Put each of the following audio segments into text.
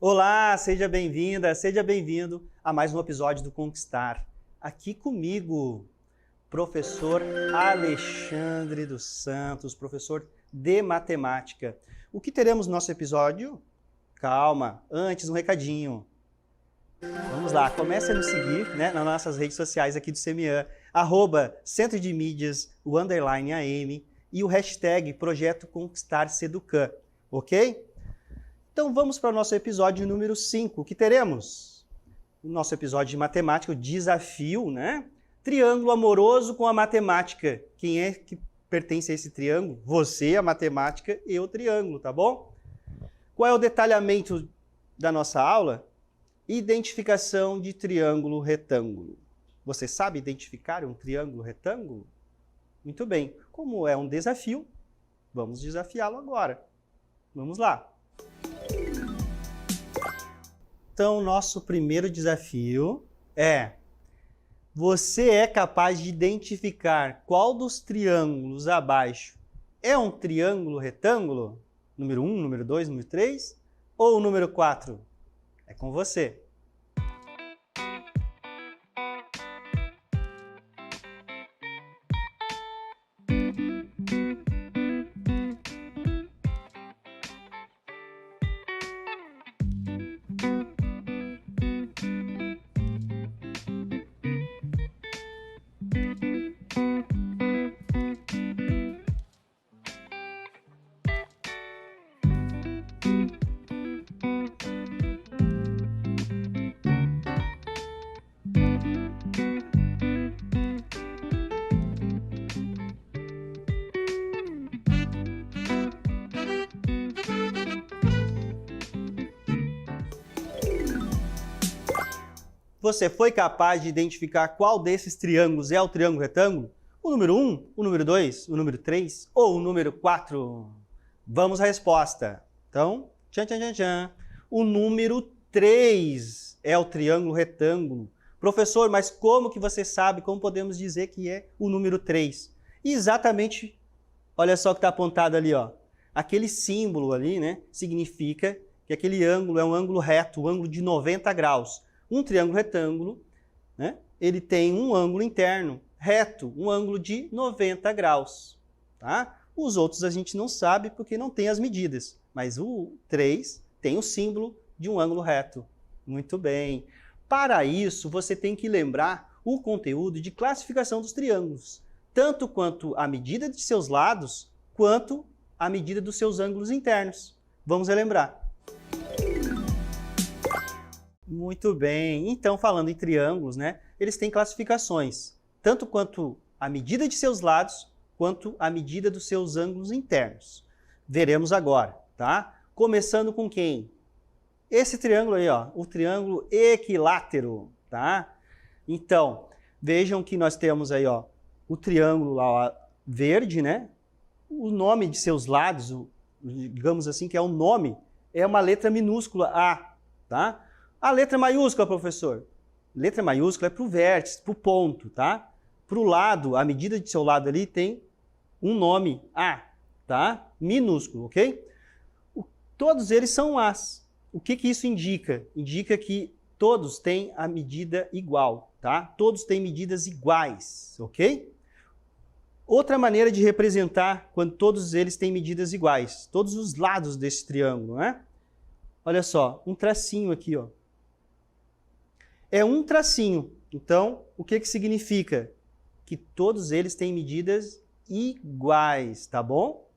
Olá, seja bem-vinda, seja bem-vindo a mais um episódio do Conquistar. Aqui comigo, professor Alexandre dos Santos, professor de matemática. O que teremos no nosso episódio? Calma, antes um recadinho. Vamos lá, comece a nos seguir, né, nas nossas redes sociais aqui do CMEA, @Centro de Mídias, o _AM e o hashtag Projeto Conquistar Seducan, ok? Então vamos para o nosso episódio número 5, o que teremos? O nosso episódio de matemática, o desafio, né? Triângulo amoroso com a matemática. Quem é que pertence a esse triângulo? Você, a matemática e o triângulo, tá bom? Qual é o detalhamento da nossa aula? Identificação de triângulo retângulo. Você sabe identificar um triângulo retângulo? Muito bem. Como é um desafio, vamos desafiá-lo agora. Vamos lá. Então, nosso primeiro desafio é: você é capaz de identificar qual dos triângulos abaixo é um triângulo retângulo? Número 1, número 2, número 3 ou o número 4? É com você. Você foi capaz de identificar qual desses triângulos é o triângulo retângulo? O número 1, o número 2, o número 3 ou o número 4? Vamos à resposta. Então, tchan, tchan, tchan, tchan. O número 3 é o triângulo retângulo. Professor, mas como que você sabe, como podemos dizer que é o número 3? Exatamente, olha só o que está apontado ali, ó. Aquele símbolo ali, né, significa que aquele ângulo é um ângulo reto, um ângulo de 90 graus. Um triângulo retângulo, né, ele tem um ângulo interno reto, um ângulo de 90 graus. Tá? Os outros a gente não sabe porque não tem as medidas, mas o 3 tem o símbolo de um ângulo reto. Muito bem. Para isso, você tem que lembrar o conteúdo de classificação dos triângulos, tanto quanto a medida de seus lados, quanto a medida dos seus ângulos internos. Vamos relembrar. Muito bem. Então, falando em triângulos, né, eles têm classificações, tanto quanto a medida de seus lados, quanto a medida dos seus ângulos internos. Veremos agora, tá? Começando com quem? Esse triângulo aí, ó, o triângulo equilátero, tá? Então, vejam que nós temos aí, ó, o triângulo lá verde, né? O nome de seus lados, digamos assim, que é o nome, é uma letra minúscula A, tá? A letra maiúscula, professor? Letra maiúscula é para o vértice, para o ponto, tá? Para o lado, a medida de seu lado ali tem um nome A, tá? Minúsculo, ok? Todos eles são As. O que que isso indica? Indica que todos têm a medida igual, tá? Todos têm medidas iguais, ok? Outra maneira de representar quando todos eles têm medidas iguais, todos os lados desse triângulo, né? Olha só, um tracinho aqui, ó. É um tracinho. Então, o que que significa? Que todos eles têm medidas iguais, tá bom?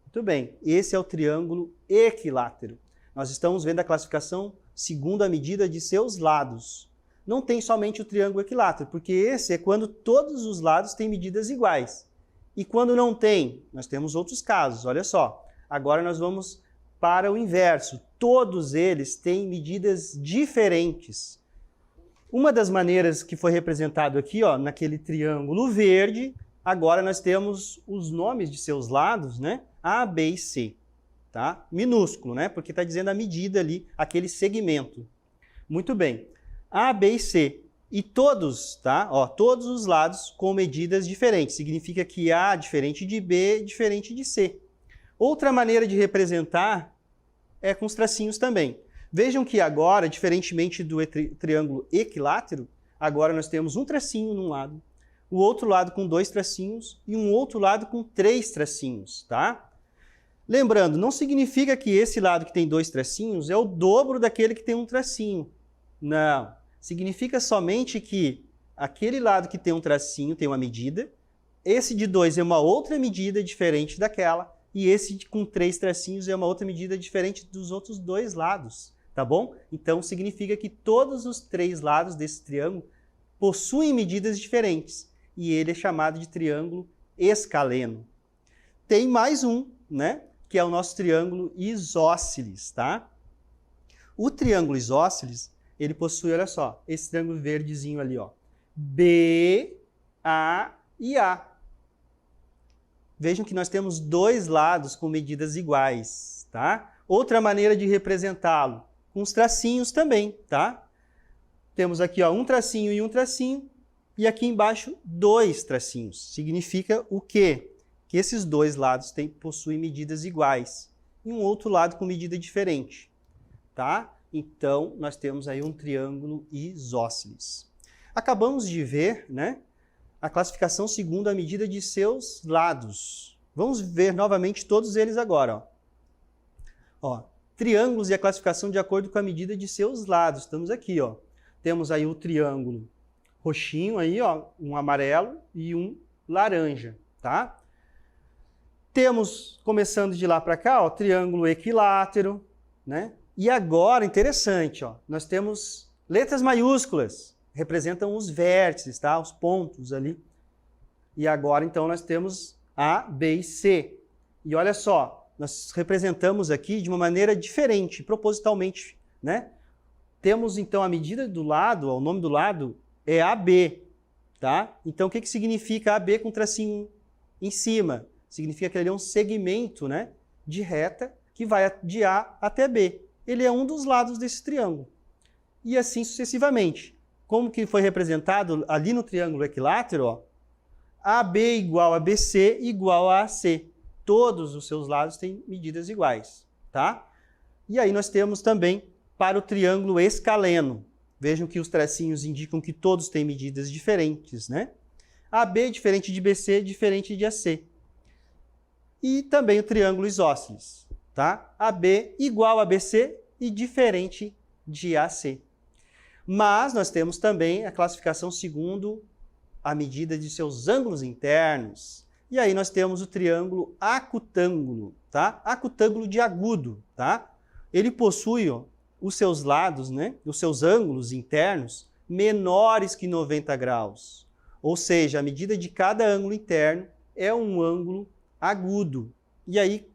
Muito bem. Esse é o triângulo equilátero. Nós estamos vendo a classificação segundo a medida de seus lados. Não tem somente o triângulo equilátero, porque esse é quando todos os lados têm medidas iguais. E quando não tem, nós temos outros casos. Olha só. Agora nós vamos para o inverso. Todos eles têm medidas diferentes. Uma das maneiras que foi representado aqui, ó, naquele triângulo verde, agora nós temos os nomes de seus lados, né? A, B e C, tá? Minúsculo, né? Porque está dizendo a medida ali, aquele segmento. Muito bem. A, B e C. E todos, tá? Ó, todos os lados com medidas diferentes. Significa que A diferente de B, diferente de C. Outra maneira de representar é com os tracinhos também. Vejam que agora, diferentemente do triângulo equilátero, agora nós temos um tracinho num lado, o outro lado com 2 tracinhos e um outro lado com 3 tracinhos, tá? Lembrando, não significa que esse lado que tem 2 tracinhos é o dobro daquele que tem um tracinho. Não. Significa somente que aquele lado que tem um tracinho tem uma medida, esse de 2 é uma outra medida diferente daquela, e esse com 3 tracinhos é uma outra medida diferente dos outros 2 lados, tá bom? Então significa que todos os 3 lados desse triângulo possuem medidas diferentes, e ele é chamado de triângulo escaleno. Tem mais um, né? Que é o nosso triângulo isósceles, tá? O triângulo isósceles, ele possui, olha só, esse triângulo verdezinho ali, ó. B, A e A. Vejam que nós temos 2 lados com medidas iguais, tá? Outra maneira de representá-lo, com os tracinhos também, tá? Temos aqui, ó, um tracinho e um tracinho, e aqui embaixo 2 tracinhos. Significa o quê? Que esses 2 lados possuem medidas iguais, e um outro lado com medida diferente, tá? Então, nós temos aí um triângulo isósceles. Acabamos de ver, né, a classificação segundo a medida de seus lados. Vamos ver novamente todos eles agora. Ó, triângulos e a classificação de acordo com a medida de seus lados. Estamos aqui, ó. Temos aí o triângulo roxinho, aí, ó, um amarelo e um laranja, tá? Temos, começando de lá para cá, ó, triângulo equilátero, né? E agora, interessante, ó, nós temos letras maiúsculas, representam os vértices, tá? Os pontos ali. E agora, então, nós temos A, B e C. E olha só, nós representamos aqui de uma maneira diferente, propositalmente, né? Temos, então, a medida do lado, ó, o nome do lado é AB, tá? Então, o que significa AB com tracinho em cima? Significa que ele é um segmento, né, de reta que vai de A até B. Ele é um dos lados desse triângulo. E assim sucessivamente. Como que foi representado ali no triângulo equilátero? Ó, AB igual a BC igual a AC. Todos os seus lados têm medidas iguais, tá? E aí nós temos também para o triângulo escaleno. Vejam que os tracinhos indicam que todos têm medidas diferentes, né? AB diferente de BC, diferente de AC. E também o triângulo isósceles, tá? AB igual a BC e diferente de AC. Mas nós temos também a classificação segundo a medida de seus ângulos internos. E aí nós temos o triângulo acutângulo, tá? Acutângulo de agudo, tá? Ele possui, ó, os seus lados, né? Os seus ângulos internos menores que 90 graus. Ou seja, a medida de cada ângulo interno é um ângulo agudo. E aí,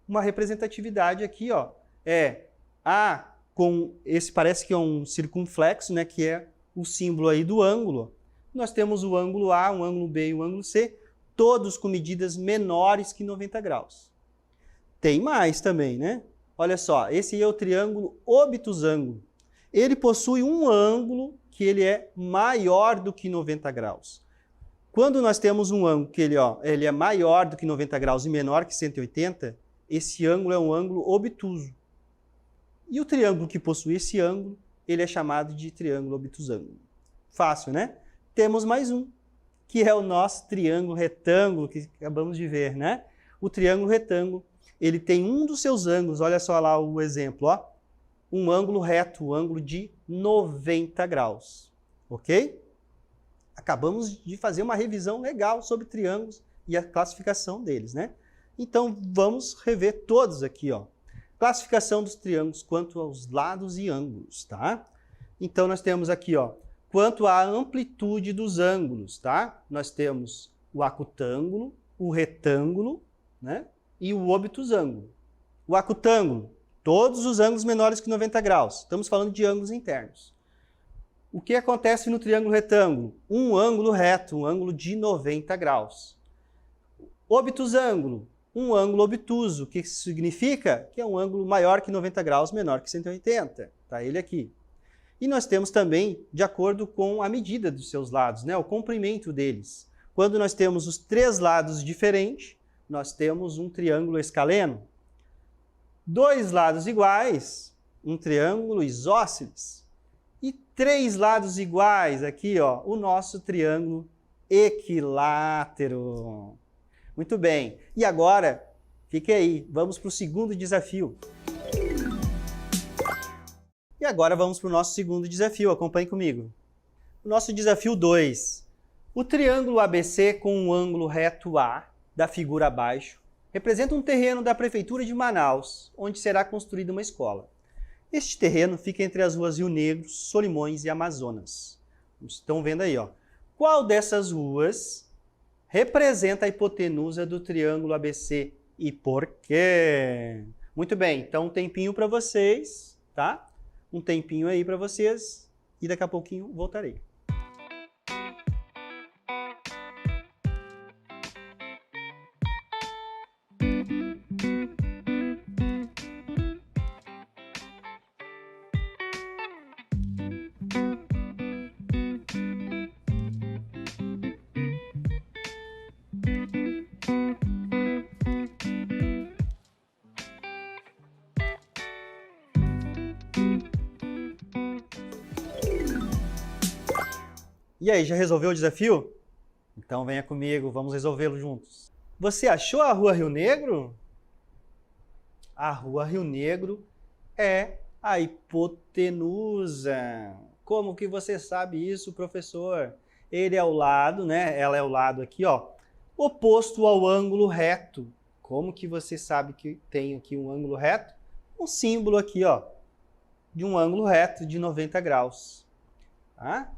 uma representatividade aqui, ó, é A com esse parece que é um circunflexo, né, que é o símbolo aí do ângulo. Nós temos o ângulo A, o ângulo B e o ângulo C, todos com medidas menores que 90 graus. Tem mais também, né? Olha só, esse é o triângulo obtusângulo. Ele possui um ângulo que ele é maior do que 90 graus. Quando nós temos um ângulo que ele é maior do que 90 graus e menor que 180, esse ângulo é um ângulo obtuso. E o triângulo que possui esse ângulo, ele é chamado de triângulo obtusângulo. Fácil, né? Temos mais um, que é o nosso triângulo retângulo, que acabamos de ver, né? O triângulo retângulo, ele tem um dos seus ângulos, olha só lá o exemplo, ó, um ângulo reto, um ângulo de 90 graus, ok? Acabamos de fazer uma revisão legal sobre triângulos e a classificação deles, né? Então, vamos rever todos aqui, ó. Classificação dos triângulos quanto aos lados e ângulos, tá? Então, nós temos aqui, ó, quanto à amplitude dos ângulos, tá? Nós temos o acutângulo, o retângulo, né? E o obtusângulo. O acutângulo, todos os ângulos menores que 90 graus. Estamos falando de ângulos internos. O que acontece no triângulo retângulo? Um ângulo reto, um ângulo de 90 graus. Obtusângulo, um ângulo obtuso. O que isso significa? Que é um ângulo maior que 90 graus, menor que 180. Está ele aqui. E nós temos também, de acordo com a medida dos seus lados, né? O comprimento deles. Quando nós temos os 3 lados diferentes, nós temos um triângulo escaleno. 2 lados iguais, um triângulo isósceles. E 3 lados iguais aqui, ó, o nosso triângulo equilátero. Muito bem. E agora, fique aí, vamos para o segundo desafio. E agora vamos para o nosso segundo desafio, acompanhe comigo. O nosso desafio 2. O triângulo ABC com um ângulo reto A, da figura abaixo, representa um terreno da Prefeitura de Manaus, onde será construída uma escola. Este terreno fica entre as ruas Rio Negro, Solimões e Amazonas. Estão vendo aí, ó. Qual dessas ruas representa a hipotenusa do triângulo ABC e por quê? Muito bem, então um tempinho para vocês, tá? Um tempinho aí para vocês e daqui a pouquinho voltarei. E aí, já resolveu o desafio? Então venha comigo, vamos resolvê-lo juntos. Você achou a Rua Rio Negro? A Rua Rio Negro é a hipotenusa. Como que você sabe isso, professor? Ele é o lado, né? Ela é o lado aqui, ó, oposto ao ângulo reto. Como que você sabe que tem aqui um ângulo reto? Um símbolo aqui, ó, de um ângulo reto de 90 graus. Tá?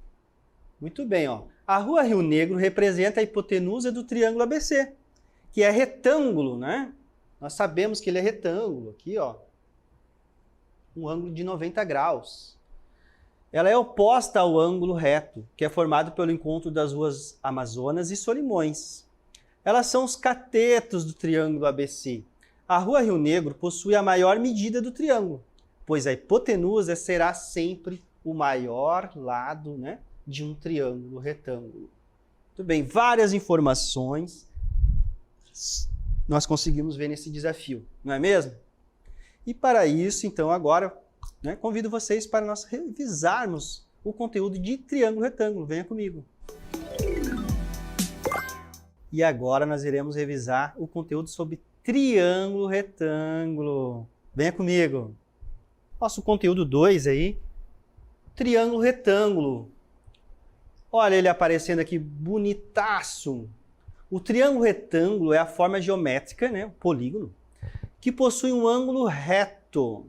Muito bem, ó. A Rua Rio Negro representa a hipotenusa do triângulo ABC, que é retângulo, né? Nós sabemos que ele é retângulo, aqui, ó. Um ângulo de 90 graus. Ela é oposta ao ângulo reto, que é formado pelo encontro das ruas Amazonas e Solimões. Elas são os catetos do triângulo ABC. A Rua Rio Negro possui a maior medida do triângulo, pois a hipotenusa será sempre o maior lado, né, de um triângulo retângulo. Muito bem, várias informações nós conseguimos ver nesse desafio, não é mesmo? E para isso, então, agora, né, convido vocês para nós revisarmos o conteúdo de triângulo retângulo. Venha comigo. E agora nós iremos revisar o conteúdo sobre triângulo retângulo. Venha comigo. Nosso conteúdo 2 aí, triângulo retângulo. Olha ele aparecendo aqui, bonitaço. O triângulo retângulo é a forma geométrica, né, o polígono, que possui um ângulo reto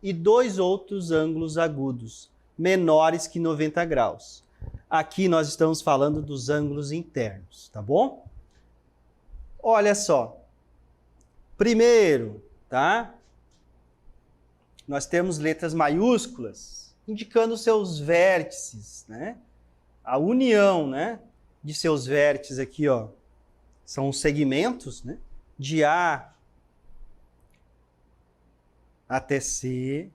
e 2 outros ângulos agudos, menores que 90 graus. Aqui nós estamos falando dos ângulos internos, tá bom? Olha só. Primeiro, tá? Nós temos letras maiúsculas indicando seus vértices, né? A união, né, de seus vértices aqui, ó, são os segmentos, né, de A até C,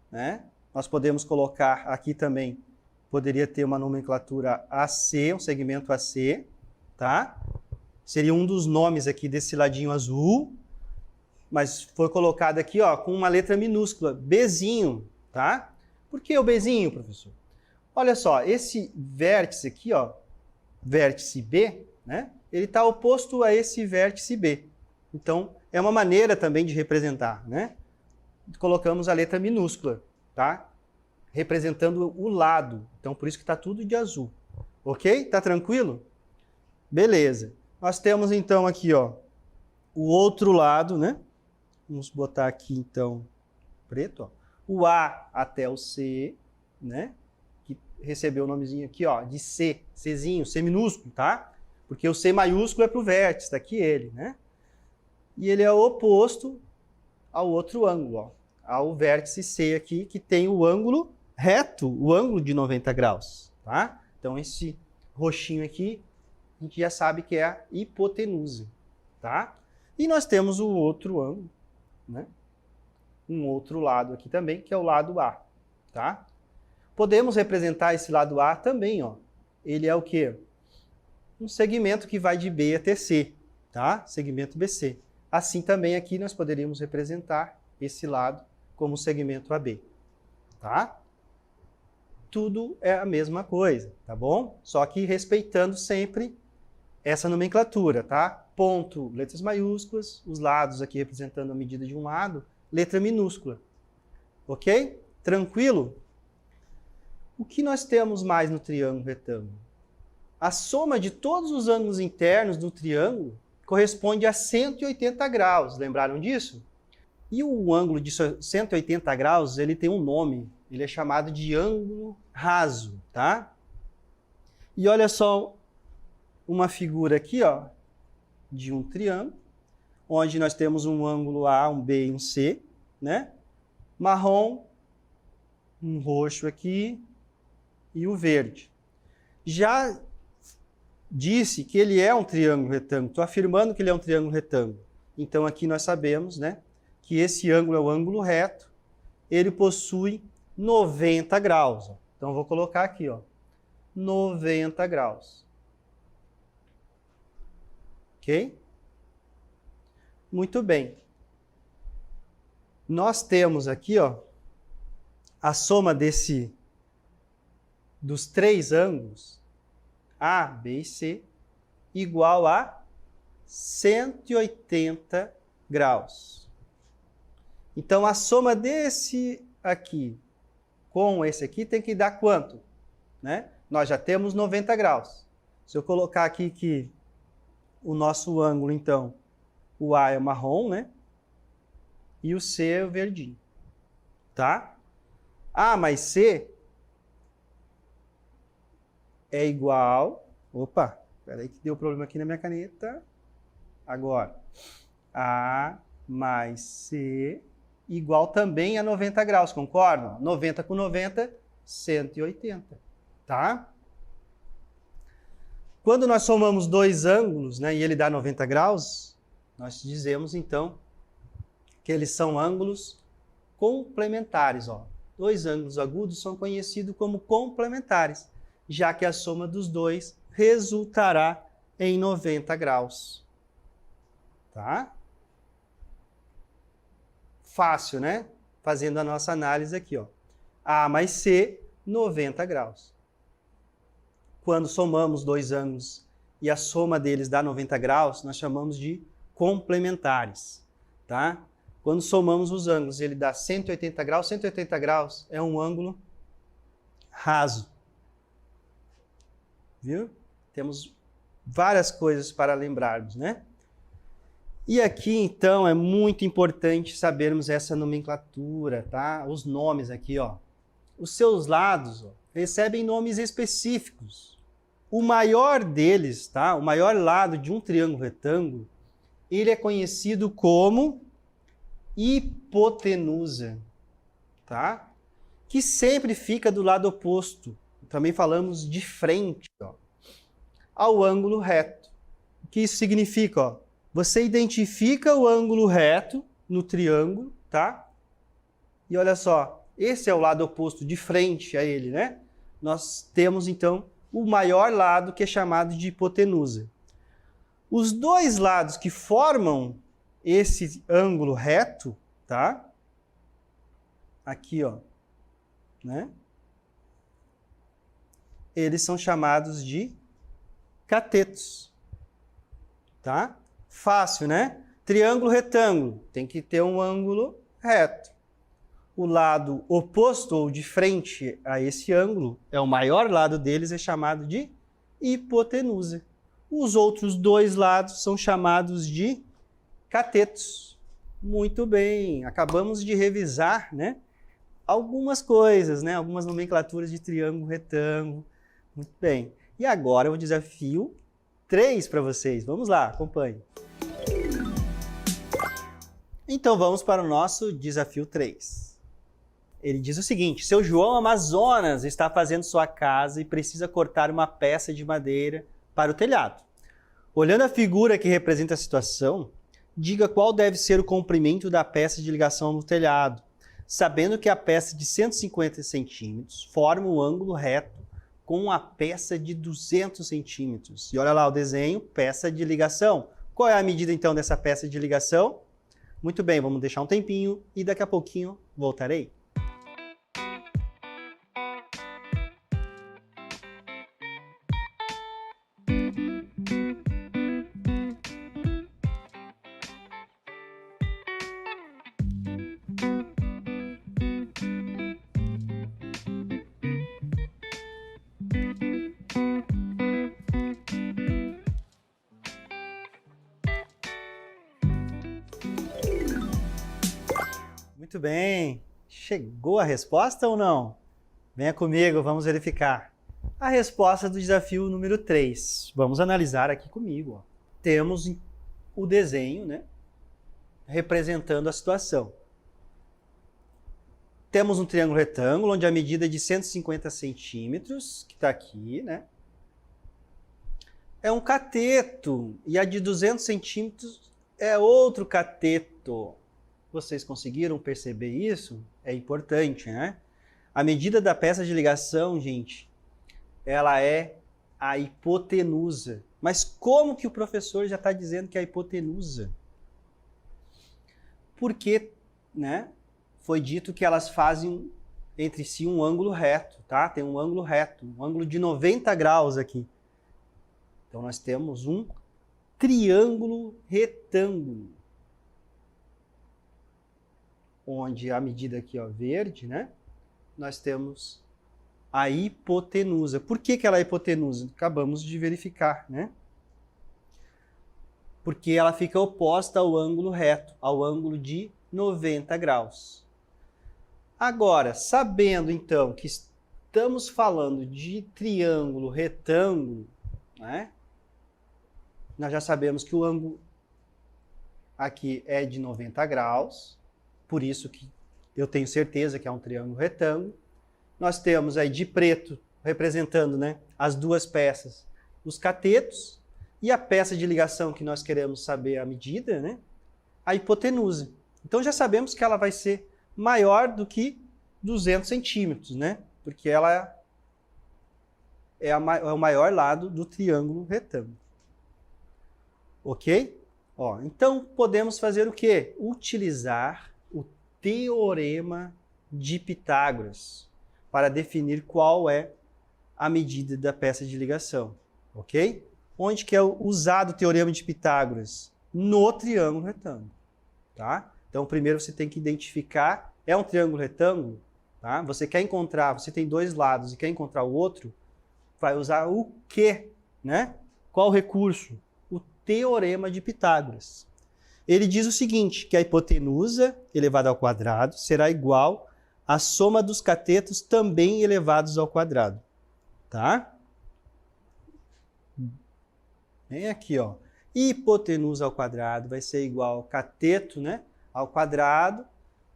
né? Nós podemos colocar aqui também, poderia ter uma nomenclatura AC, um segmento AC, tá? Seria um dos nomes aqui desse ladinho azul, mas foi colocado aqui, ó, com uma letra minúscula, Bzinho, tá? Por que o Bzinho, professor? Olha só, esse vértice aqui, ó, vértice B, né? Ele está oposto a esse vértice B. Então, é uma maneira também de representar, né? Colocamos a letra minúscula, tá? Representando o lado. Então, por isso que está tudo de azul. Ok? Tá tranquilo? Beleza. Nós temos, então, aqui, ó, o outro lado, né? Vamos botar aqui, então, preto, ó. O A até o C, né? Recebeu o nomezinho aqui, ó, de C, Czinho, C minúsculo, tá? Porque o C maiúsculo é para o vértice, tá aqui ele, né? E ele é oposto ao outro ângulo, ó, ao vértice C aqui, que tem o ângulo reto, o ângulo de 90 graus, tá? Então esse roxinho aqui, a gente já sabe que é a hipotenusa, tá? E nós temos o outro ângulo, né? Um outro lado aqui também, que é o lado A, tá? Podemos representar esse lado A também, ó. Ele é o quê? Um segmento que vai de B até C, tá? Segmento BC. Assim também aqui nós poderíamos representar esse lado como o segmento AB, tá? Tudo é a mesma coisa, tá bom? Só que respeitando sempre essa nomenclatura, tá? Ponto, letras maiúsculas, os lados aqui representando a medida de um lado, letra minúscula. Ok? Tranquilo? O que nós temos mais no triângulo retângulo? A soma de todos os ângulos internos do triângulo corresponde a 180 graus. Lembraram disso? E o ângulo de 180 graus, ele tem um nome. Ele é chamado de ângulo raso, tá? E olha só uma figura aqui, ó, de um triângulo, onde nós temos um ângulo A, um B e um C, né? Marrom, um roxo aqui e o verde. Já disse que ele é um triângulo retângulo. Estou afirmando que ele é um triângulo retângulo. Então aqui nós sabemos, né, que esse ângulo é o ângulo reto. Ele possui 90 graus. Ó. Então eu vou colocar aqui, ó, 90 graus. Ok? Muito bem. Nós temos aqui, ó, a soma dos três ângulos, A, B e C, igual a 180 graus. Então, a soma desse aqui com esse aqui tem que dar quanto? Né? Nós já temos 90 graus. Se eu colocar aqui que o nosso ângulo, então, o A é marrom, né? E o C é o verdinho. Tá? A mais C é igual... Opa, espera aí que deu problema aqui na minha caneta. Agora, A mais C igual também a 90 graus, concordam? 90 com 90, 180, tá? Quando nós somamos dois ângulos, né, e ele dá 90 graus, nós dizemos, então, que eles são ângulos complementares. Ó. Dois ângulos agudos são conhecidos como complementares, já que a soma dos dois resultará em 90 graus. Tá? Fácil, né? Fazendo a nossa análise aqui, ó. A mais C, 90 graus. Quando somamos dois ângulos e a soma deles dá 90 graus, nós chamamos de complementares, tá? Quando somamos os ângulos, ele dá 180 graus é um ângulo raso. Viu? Temos várias coisas para lembrarmos, né? E aqui, então, é muito importante sabermos essa nomenclatura, tá? Os nomes aqui, ó. Os seus lados, ó, recebem nomes específicos. O maior deles, tá? O maior lado de um triângulo retângulo, ele é conhecido como hipotenusa, tá? Que sempre fica do lado oposto. Também falamos de frente, ó, ao ângulo reto. O que isso significa, ó? Você identifica o ângulo reto no triângulo, tá? E olha só, esse é o lado oposto de frente a ele, né? Nós temos, então, o maior lado, que é chamado de hipotenusa. Os dois lados que formam esse ângulo reto, tá? Aqui, ó, né? Eles são chamados de catetos, tá? Fácil, né? Triângulo retângulo, tem que ter um ângulo reto. O lado oposto ou de frente a esse ângulo, é o maior lado deles, é chamado de hipotenusa. Os outros dois lados são chamados de catetos. Muito bem, acabamos de revisar, né, algumas coisas, né, algumas nomenclaturas de triângulo retângulo. Muito bem. E agora o desafio 3 para vocês. Vamos lá, acompanhe. Então vamos para o nosso desafio 3. Ele diz o seguinte: seu João Amazonas está fazendo sua casa e precisa cortar uma peça de madeira para o telhado. Olhando a figura que representa a situação, diga qual deve ser o comprimento da peça de ligação no telhado, sabendo que a peça de 150 centímetros forma um ângulo reto com a peça de 200 centímetros. E olha lá o desenho, peça de ligação. Qual é a medida então dessa peça de ligação? Muito bem, vamos deixar um tempinho e daqui a pouquinho voltarei. Muito bem. Chegou a resposta ou não? Venha comigo, vamos verificar. A resposta do desafio número 3. Vamos analisar aqui comigo. Ó. Temos o desenho, né, representando a situação. Temos um triângulo retângulo, onde a medida é de 150 centímetros, que está aqui, né? É um cateto, e a de 200 centímetros é outro cateto. Vocês conseguiram perceber isso? É importante, né? A medida da peça de ligação, gente, ela é a hipotenusa. Mas como que o professor já está dizendo que é a hipotenusa? Porque, né, foi dito que elas fazem entre si um ângulo reto, tá? Tem um ângulo reto, um ângulo de 90 graus aqui. Então nós temos um triângulo retângulo. Onde a medida aqui, ó, verde, né? Nós temos a hipotenusa. Por que ela é hipotenusa? Acabamos de verificar, né? Porque ela fica oposta ao ângulo reto, ao ângulo de 90 graus. Agora, sabendo então que estamos falando de triângulo retângulo, né? Nós já sabemos que o ângulo aqui é de 90 graus. Por isso que eu tenho certeza que é um triângulo retângulo. Nós temos aí de preto, representando, né, as duas peças, os catetos, e a peça de ligação que nós queremos saber a medida, né, a hipotenusa. Então já sabemos que ela vai ser maior do que 200 centímetros, né, porque ela é o maior lado do triângulo retângulo. Ok? Ó, então podemos fazer o quê? Utilizar o teorema de Pitágoras para definir qual é a medida da peça de ligação, ok? Onde que é usado o teorema de Pitágoras? No triângulo retângulo, tá? Então primeiro você tem que identificar, é um triângulo retângulo, tá? Você quer encontrar, você tem dois lados e quer encontrar o outro, vai usar o quê, né? Qual recurso? O teorema de Pitágoras. Ele diz o seguinte, que a hipotenusa elevada ao quadrado será igual à soma dos catetos também elevados ao quadrado. Tá? Vem aqui, ó. Hipotenusa ao quadrado vai ser igual ao cateto, né, ao quadrado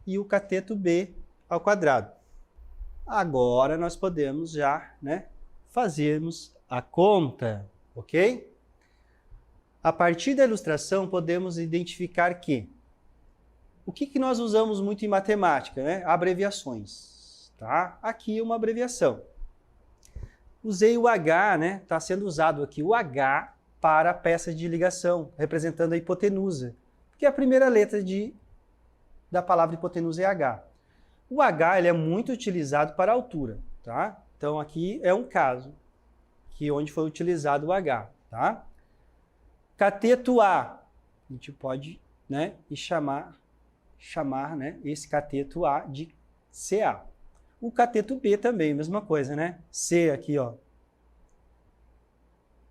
e o cateto B ao quadrado. Agora nós podemos já, né, fazermos a conta, ok? A partir da ilustração, podemos identificar que o que nós usamos muito em matemática, né? Abreviações, tá? Aqui uma abreviação. Usei o H, né? Está sendo usado aqui o H para a peça de ligação, representando a hipotenusa, porque a primeira letra da palavra hipotenusa é H. O H ele é muito utilizado para a altura, tá? Então aqui é um caso onde foi utilizado o H, tá? Cateto A, a gente pode, né, chamar, né, esse cateto A de CA. O cateto B também, mesma coisa, né? C aqui, ó.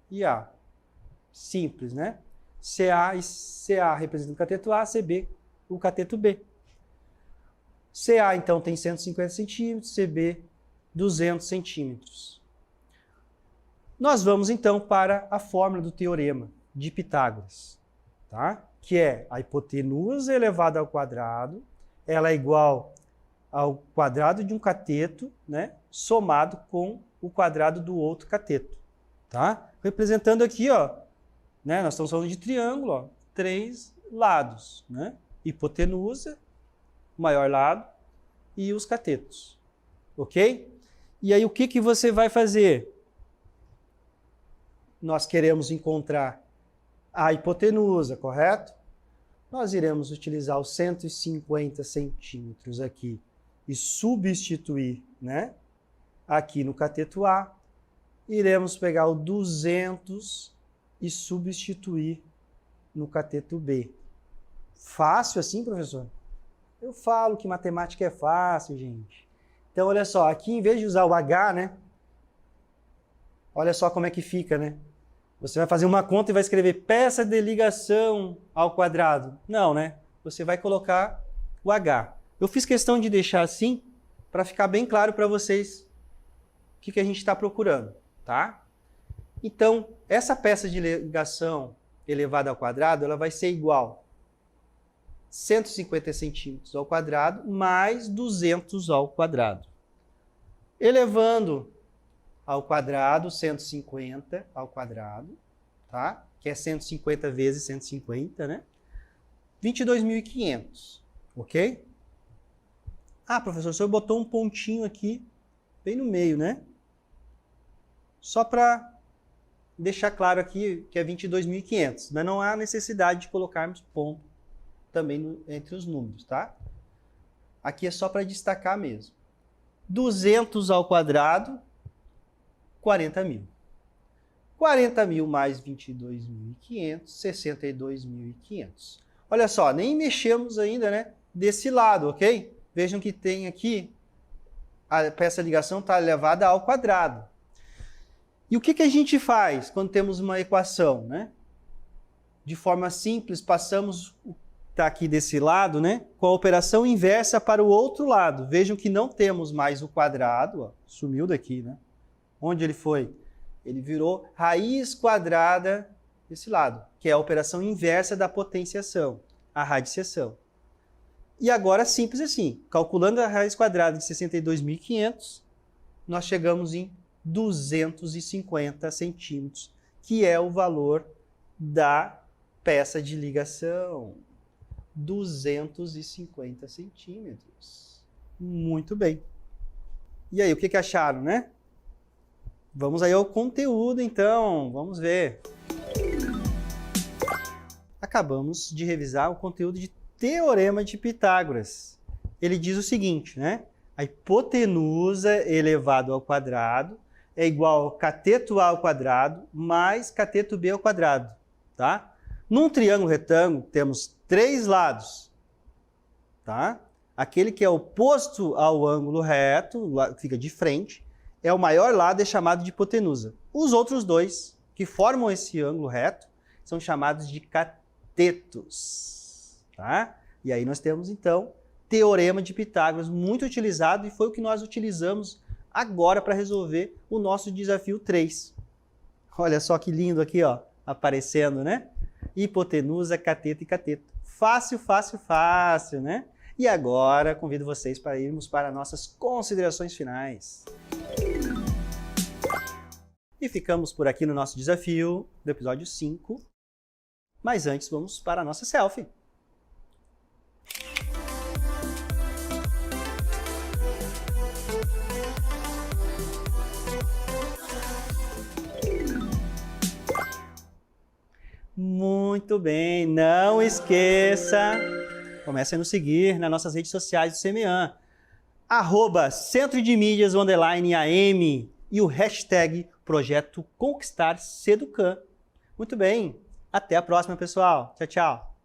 E A. Simples, né? CA e CA representam o cateto A, CB o cateto B. CA, então, tem 150 centímetros, CB 200 centímetros. Nós vamos, então, para a fórmula do teorema de Pitágoras, tá? Que é a hipotenusa elevada ao quadrado, ela é igual ao quadrado de um cateto, né, somado com o quadrado do outro cateto, tá? Representando aqui, ó, né, nós estamos falando de triângulo, ó, 3 lados, né? Hipotenusa, o maior lado, e os catetos, ok? E aí o que você vai fazer? Nós queremos encontrar a hipotenusa, correto? nós iremos utilizar os 150 centímetros aqui e substituir, né? Aqui no cateto A, iremos pegar o 200 e substituir no cateto B. Fácil assim, professor? Eu falo que matemática é fácil, gente. Então, olha só, aqui em vez de usar o H, né? Olha só como é que fica, né? Você vai fazer uma conta e vai escrever peça de ligação ao quadrado. Não, né? Você vai colocar o H. Eu fiz questão de deixar assim para ficar bem claro para vocês o que a gente está procurando, tá? Então, essa peça de ligação elevada ao quadrado, ela vai ser igual a 150 centímetros ao quadrado mais 200 ao quadrado. Elevando ao quadrado, 150 ao quadrado, tá? Que é 150 vezes 150, né? 22.500, ok? Ah, professor, o senhor botou um pontinho aqui, bem no meio, né? Só para deixar claro aqui que é 22.500, mas não há necessidade de colocarmos ponto também entre os números, tá? Aqui é só para destacar mesmo. 200 ao quadrado, 40.000. 40.000 mais 22.500, 62.500. Olha só, nem mexemos ainda, né? Desse lado, ok? Vejam que tem aqui, a peça de ligação está elevada ao quadrado. E o que a gente faz quando temos uma equação, né? De forma simples, passamos tá aqui desse lado, né? Com a operação inversa para o outro lado. Vejam que não temos mais o quadrado, ó, sumiu daqui, né? Onde ele foi? Ele virou raiz quadrada desse lado, que é a operação inversa da potenciação, a radiciação. E agora, simples assim, calculando a raiz quadrada de 62.500, nós chegamos em 250 centímetros, que é o valor da peça de ligação. 250 centímetros. Muito bem. E aí, o que acharam, né? Vamos aí ao conteúdo, então. Vamos ver. Acabamos de revisar o conteúdo de Teorema de Pitágoras. Ele diz o seguinte, né? A hipotenusa elevado ao quadrado é igual a cateto A ao quadrado mais cateto B ao quadrado, tá? Num triângulo retângulo, temos 3 lados, tá? Aquele que é oposto ao ângulo reto, fica de frente, é o maior lado, é chamado de hipotenusa. Os outros dois, que formam esse ângulo reto, são chamados de catetos, tá? E aí nós temos, então, Teorema de Pitágoras, muito utilizado, e foi o que nós utilizamos agora para resolver o nosso desafio 3. Olha só que lindo aqui, ó, aparecendo, né? Hipotenusa, cateto e cateto. Fácil, fácil, fácil, né? E agora convido vocês para irmos para nossas considerações finais. E ficamos por aqui no nosso desafio do episódio 5. Mas antes vamos para a nossa selfie. Muito bem, não esqueça, comece a nos seguir nas nossas redes sociais do CMEAN, @Centro de Mídias _AM e o hashtag Projeto Conquistar Seducan. Muito bem, até a próxima, pessoal. Tchau, tchau.